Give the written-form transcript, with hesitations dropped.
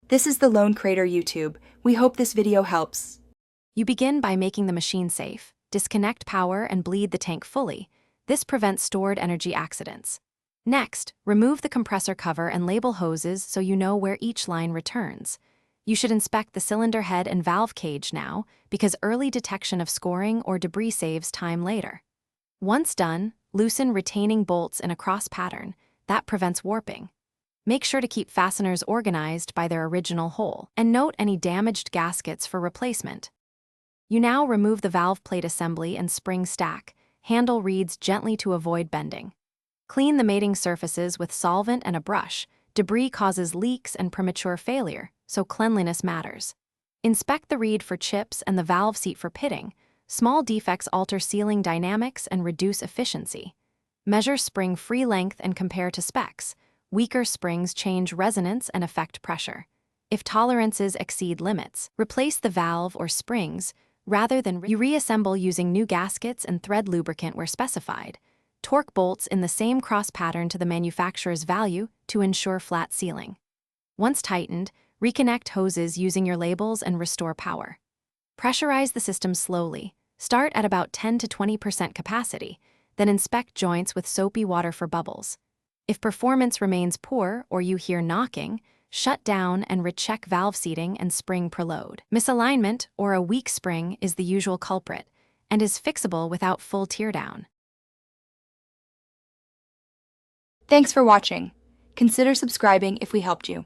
This is the Lone Crater YouTube. We hope this video helps. You begin by making the machine safe. Disconnect power and bleed the tank fully. This prevents stored energy accidents. Next, remove the compressor cover and label hoses so you know where each line returns. You should inspect the cylinder head and valve cage now, because early detection of scoring or debris saves time later. Once done, loosen retaining bolts in a cross pattern. That prevents warping. Make sure to keep fasteners organized by their original hole, and note any damaged gaskets for replacement. You now remove the valve plate assembly and spring stack. Handle reeds gently to avoid bending. Clean the mating surfaces with solvent and a brush. Debris causes leaks and premature failure, so cleanliness matters. Inspect the reed for chips and the valve seat for pitting. Small defects alter sealing dynamics and reduce efficiency. Measure spring free length and compare to specs. Weaker springs change resonance and affect pressure. If tolerances exceed limits, replace the valve or springs, rather than you reassemble using new gaskets and thread lubricant where specified. Torque bolts in the same cross pattern to the manufacturer's value to ensure flat sealing. Once tightened, reconnect hoses using your labels and restore power. Pressurize the system slowly. Start at about 10 to 20% capacity, then inspect joints with soapy water for bubbles. If performance remains poor or you hear knocking, shut down and recheck valve seating and spring preload. Misalignment or a weak spring is the usual culprit and is fixable without full teardown. Thanks for watching. Consider subscribing if we helped you.